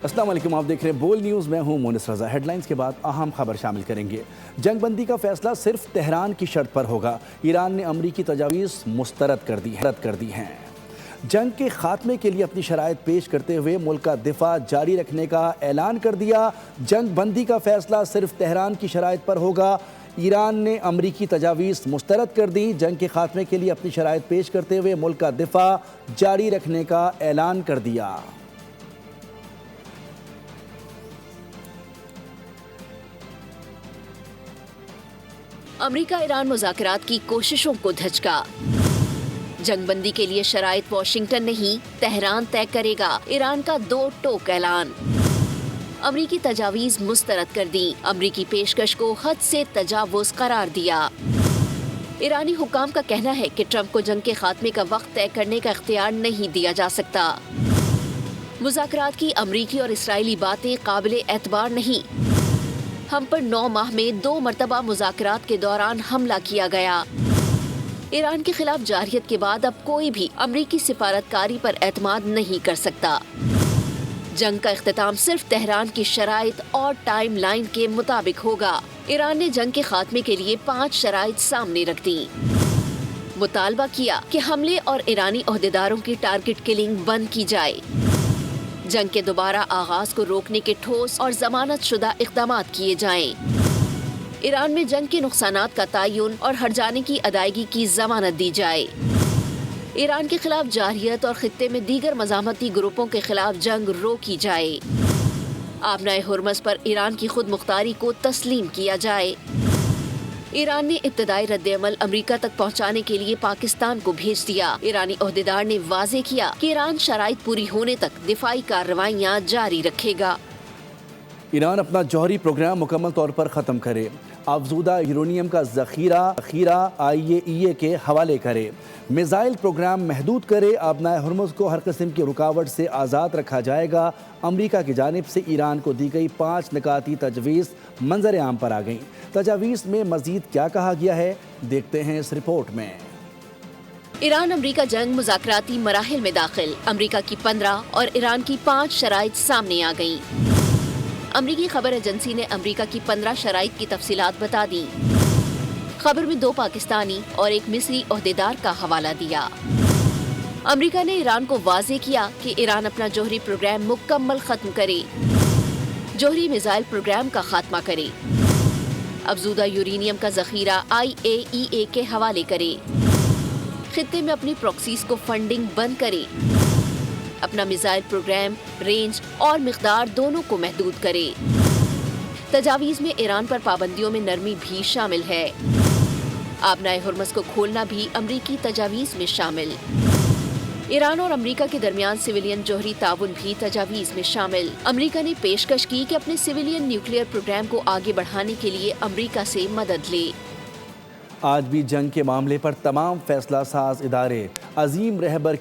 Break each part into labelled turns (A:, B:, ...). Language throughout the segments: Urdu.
A: السلام علیکم، آپ دیکھ رہے ہیں بول نیوز، میں ہوں مونس رضا۔ ہیڈ لائنز کے بعد اہم خبر شامل کریں گے۔ جنگ بندی کا فیصلہ صرف تہران کی شرط پر ہوگا، ایران نے امریکی تجاویز مسترد کر دی ہیں۔ جنگ کے خاتمے کے لیے اپنی شرائط پیش کرتے ہوئے ملک کا دفاع جاری رکھنے کا اعلان کر دیا۔ جنگ بندی کا فیصلہ صرف تہران کی شرائط پر ہوگا، ایران نے امریکی تجاویز مسترد کر دی۔ جنگ کے خاتمے کے لیے اپنی شرائط پیش کرتے ہوئے ملک کا دفاع جاری رکھنے کا اعلان کر دیا۔
B: امریکہ ایران مذاکرات کی کوششوں کو دھچکا۔ جنگ بندی کے لیے شرائط واشنگٹن نہیں تہران طے کرے گا، ایران کا دو ٹوک اعلان۔ امریکی تجاویز مسترد کر دی، امریکی پیشکش کو حد سے تجاوز قرار دیا۔ ایرانی حکام کا کہنا ہے کہ ٹرمپ کو جنگ کے خاتمے کا وقت طے کرنے کا اختیار نہیں دیا جا سکتا۔ مذاکرات کی امریکی اور اسرائیلی باتیں قابل اعتبار نہیں۔ ہم پر 9 ماہ میں 2 مرتبہ مذاکرات کے دوران حملہ کیا گیا۔ ایران کے خلاف جارحیت کے بعد اب کوئی بھی امریکی سفارتکاری پر اعتماد نہیں کر سکتا۔ جنگ کا اختتام صرف تہران کی شرائط اور ٹائم لائن کے مطابق ہوگا۔ ایران نے جنگ کے خاتمے کے لیے 5 شرائط سامنے رکھ دیں۔ مطالبہ کیا کہ حملے اور ایرانی عہدیداروں کی ٹارگٹ کلنگ بند کی جائے۔ جنگ کے دوبارہ آغاز کو روکنے کے ٹھوس اور ضمانت شدہ اقدامات کیے جائیں۔ ایران میں جنگ کے نقصانات کا تعین اور ہٹ جانے کی ادائیگی کی ضمانت دی جائے۔ ایران کے خلاف جارحیت اور خطے میں دیگر مزاحمتی گروپوں کے خلاف جنگ روکی جائے۔ آبنائے ہرمز پر ایران کی خود مختاری کو تسلیم کیا جائے۔ ایران نے ابتدائی رد عمل امریکہ تک پہنچانے کے لیے پاکستان کو بھیج دیا۔ ایرانی عہدیدار نے واضح کیا کہ ایران شرائط پوری ہونے تک دفاعی کارروائیاں جاری رکھے گا۔
A: ایران اپنا جوہری پروگرام مکمل طور پر ختم کرے، افزودہ یورینیم کا ذخیرہ IAEA کے حوالے کرے، میزائل پروگرام محدود کرے، آبنائے ہرمز کو ہر قسم کی رکاوٹ سے آزاد رکھا جائے گا۔ امریکہ کی جانب سے ایران کو دی گئی 5 نکاتی تجویز منظر عام پر آ گئیں۔ تجاویز میں مزید کیا کہا گیا ہے، دیکھتے ہیں اس رپورٹ میں۔
B: ایران امریکہ جنگ مذاکراتی مراحل میں داخل، امریکہ کی 15 اور ایران کی 5 شرائط سامنے آ گئیں۔ امریکی خبر ایجنسی نے امریکہ کی 15 شرائط کی تفصیلات بتا دیں۔ خبر میں 2 پاکستانی اور 1 مصری عہدیدار کا حوالہ دیا۔ امریکہ نے ایران کو واضح کیا کہ ایران اپنا جوہری پروگرام مکمل ختم کرے، جوہری میزائل پروگرام کا خاتمہ کرے، افزودہ یورینیم کا ذخیرہ IAEA کے حوالے کرے، خطے میں اپنی پراکسیز کو فنڈنگ بند کرے، اپنا میزائل پروگرام رینج اور مقدار دونوں کو محدود کرے۔ تجاویز میں ایران پر پابندیوں میں نرمی بھی شامل ہے۔ آبنائے ہرمز کو کھولنا بھی امریکی تجاویز میں شامل۔ ایران اور امریکہ کے درمیان سویلین جوہری تعاون بھی تجاویز میں شامل۔ امریکہ نے پیشکش کی کہ اپنے سویلین نیوکلیئر پروگرام کو آگے بڑھانے کے لیے امریکہ سے مدد لے۔
A: آج بھی جنگ کے معاملے پر تمام فیصلہ ساز ادارے عظیم رہبر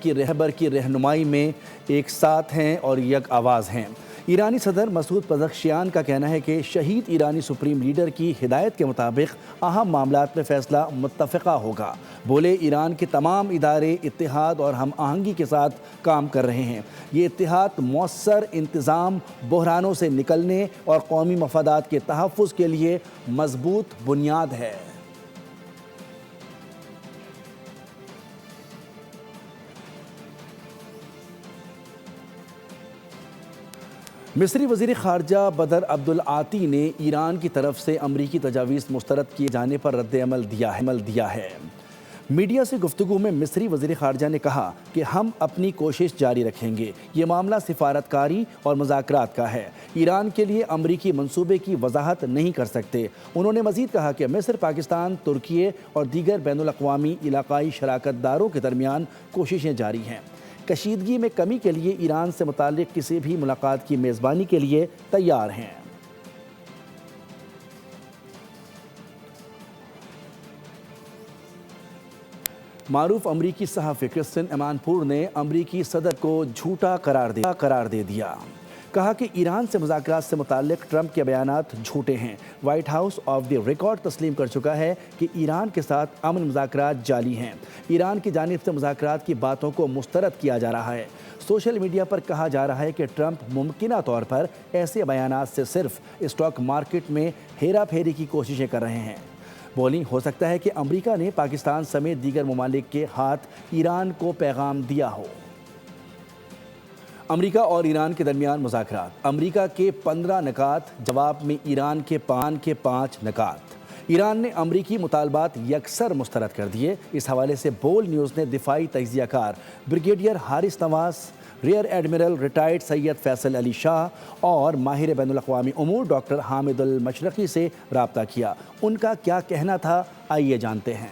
A: کی رہنمائی میں ایک ساتھ ہیں اور یک آواز ہیں۔ ایرانی صدر مسعود پزشکیان کا کہنا ہے کہ شہید ایرانی سپریم لیڈر کی ہدایت کے مطابق اہم معاملات میں فیصلہ متفقہ ہوگا۔ بولے ایران کے تمام ادارے اتحاد اور ہم آہنگی کے ساتھ کام کر رہے ہیں۔ یہ اتحاد مؤثر انتظام، بحرانوں سے نکلنے اور قومی مفادات کے تحفظ کے لیے مضبوط بنیاد ہے۔ مصری وزیر خارجہ بدر عبدالعاطی نے ایران کی طرف سے امریکی تجاویز مسترد کیے جانے پر رد عمل دیا ہے۔ میڈیا سے گفتگو میں مصری وزیر خارجہ نے کہا کہ ہم اپنی کوشش جاری رکھیں گے، یہ معاملہ سفارتکاری اور مذاکرات کا ہے، ایران کے لیے امریکی منصوبے کی وضاحت نہیں کر سکتے۔ انہوں نے مزید کہا کہ مصر، پاکستان، ترکیے اور دیگر بین الاقوامی علاقائی شراکت داروں کے درمیان کوششیں جاری ہیں۔ کشیدگی میں کمی کے لیے ایران سے متعلق کسی بھی ملاقات کی میزبانی کے لیے تیار ہیں۔ معروف امریکی صحافی کرسٹن ایمانپور نے امریکی صدر کو جھوٹا قرار دے دیا۔ کہا کہ ایران سے مذاکرات سے متعلق ٹرمپ کے بیانات جھوٹے ہیں۔ White house of the record تسلیم کر چکا ہے کہ ایران کے ساتھ امن مذاکرات جعلی ہیں۔ ایران کی جانب سے مذاکرات کی باتوں کو مسترد کیا جا رہا ہے۔ سوشل میڈیا پر کہا جا رہا ہے کہ ٹرمپ ممکنہ طور پر ایسے بیانات سے صرف اسٹاک مارکیٹ میں ہیرا پھیری کی کوششیں کر رہے ہیں۔ بولی ہو سکتا ہے کہ امریکہ نے پاکستان سمیت دیگر ممالک کے ہاتھ ایران کو پیغام دیا ہو۔ امریکہ اور ایران کے درمیان مذاکرات۔ امریکہ کے 15 نکات جواب میں ایران کے 5 نکات۔ ایران نے امریکی مطالبات یکسر مسترد کر دیے۔ اس حوالے سے بول نیوز نے دفاعی تجزیہ کار بریگیڈیئر حارث نواز، ریئر ایڈمرل ریٹائرڈ سید فیصل علی شاہ اور ماہر بین الاقوامی امور ڈاکٹر حامد المشرقی سے رابطہ کیا۔ ان کا کیا کہنا تھا، آئیے جانتے ہیں۔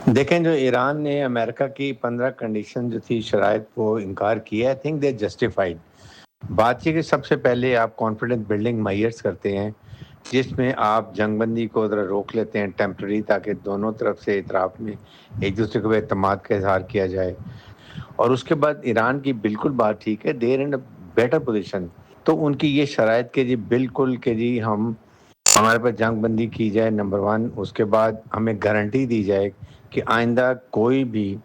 C: دیکھیں، جو ایران نے امریکہ کی 15 کنڈیشن جو تھی، شرائط، وہ انکار کیا ہے۔ Think they justified. بات یہ کہ سب سے پہلے آپ کانفیڈنس بلڈنگ میئرز کرتے ہیں، جس میں آپ جنگ بندی کو ذرا روک لیتے ہیں ٹیمپرری، تاکہ دونوں طرف سے اطراف میں ایک دوسرے کو اعتماد کا اظہار کیا جائے۔ اور اس کے بعد ایران کی بالکل بات ٹھیک ہے، دیر ان بیٹر پوزیشن۔ تو ان کی یہ شرائط کہ جی بالکل کہ جی ہمارے پاس جنگ بندی کی جائے، نمبر 1۔ اس کے بعد ہمیں گارنٹی دی جائے کہ آئندہ کوئی بھی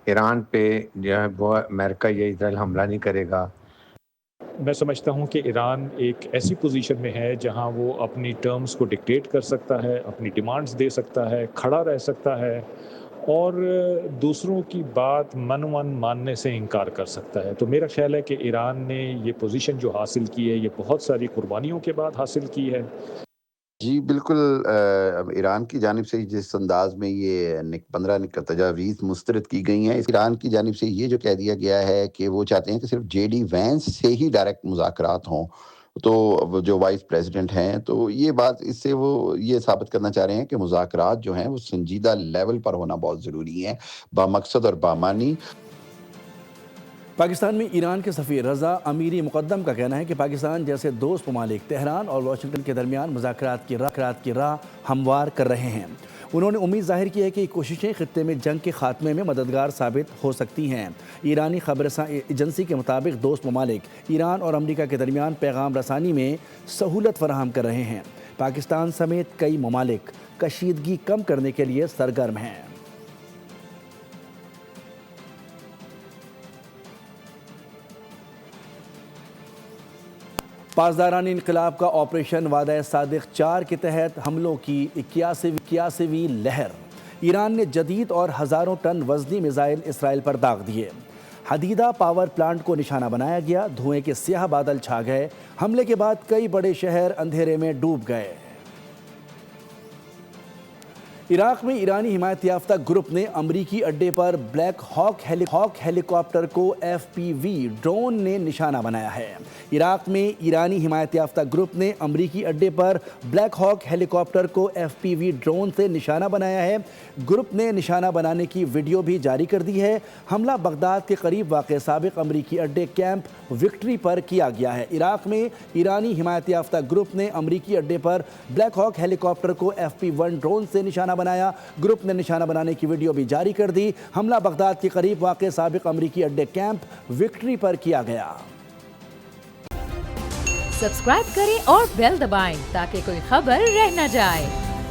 C: ایران پہ جو ہے وہ امریکہ یا اسرائیل حملہ نہیں کرے گا۔
D: میں سمجھتا ہوں کہ ایران ایک ایسی پوزیشن میں ہے جہاں وہ اپنی ٹرمز کو ڈکٹیٹ کر سکتا ہے، اپنی ڈیمانڈز دے سکتا ہے، کھڑا رہ سکتا ہے اور دوسروں کی بات من ماننے سے انکار کر سکتا ہے۔ تو میرا خیال ہے کہ ایران نے یہ پوزیشن جو حاصل کی ہے، یہ بہت ساری قربانیوں کے بعد حاصل کی ہے۔
E: جی بالکل، ایران کی جانب سے جس انداز میں یہ 15 تجاویز مسترد کی گئی ہیں، ایران کی جانب سے یہ جو کہہ دیا گیا ہے کہ وہ چاہتے ہیں کہ صرف جے ڈی وینس سے ہی ڈائریکٹ مذاکرات ہوں، تو جو وائس پریزیڈنٹ ہیں، تو یہ بات اس سے وہ یہ ثابت کرنا چاہ رہے ہیں کہ مذاکرات جو ہیں وہ سنجیدہ لیول پر ہونا بہت ضروری ہے، بامقصد اور بامانی۔
A: پاکستان میں ایران کے سفیر رضا امیری مقدم کا کہنا ہے کہ پاکستان جیسے دوست ممالک تہران اور واشنگٹن کے درمیان مذاکرات کی راہ ہموار کر رہے ہیں۔ انہوں نے امید ظاہر کی ہے کہ یہ کوششیں خطے میں جنگ کے خاتمے میں مددگار ثابت ہو سکتی ہیں۔ ایرانی خبررساں ایجنسی کے مطابق دوست ممالک ایران اور امریکہ کے درمیان پیغام رسانی میں سہولت فراہم کر رہے ہیں۔ پاکستان سمیت کئی ممالک کشیدگی کم کرنے کے لیے سرگرم ہیں۔ پاسداران انقلاب کا آپریشن وعدہ صادق 4 کے تحت حملوں کی 81ویں لہر۔ ایران نے جدید اور ہزاروں ٹن وزنی میزائل اسرائیل پر داغ دیے۔ حدیدہ پاور پلانٹ کو نشانہ بنایا گیا، دھوئیں کے سیاہ بادل چھا گئے۔ حملے کے بعد کئی بڑے شہر اندھیرے میں ڈوب گئے۔ عراق میں ایرانی حمایت یافتہ گروپ نے امریکی اڈے پر بلیک ہاک ہیلی کاپٹر کو FPV ڈرون نے نشانہ بنایا ہے۔ عراق میں ایرانی حمایت یافتہ گروپ نے امریکی اڈے پر بلیک ہاک ہیلی کاپٹر کو FPV ڈرون سے نشانہ بنایا ہے۔ گروپ نے نشانہ بنانے کی ویڈیو بھی جاری کر دی ہے۔ حملہ بغداد کے قریب واقع سابق امریکی اڈے کیمپ وکٹری پر کیا گیا ہے۔ عراق میں ایرانی حمایت یافتہ گروپ نے امریکی اڈے پر بلیک ہاک ہیلی کاپٹر کو FP1 ڈرون سے نشانہ بنایا۔ گروپ نے نشانہ بنانے کی ویڈیو بھی جاری کر دی۔ حملہ بغداد کے قریب واقع سابق امریکی اڈے کیمپ وکٹری پر کیا گیا۔
F: سبسکرائب کریں اور بیل دبائیں تاکہ کوئی خبر رہ نہ جائے۔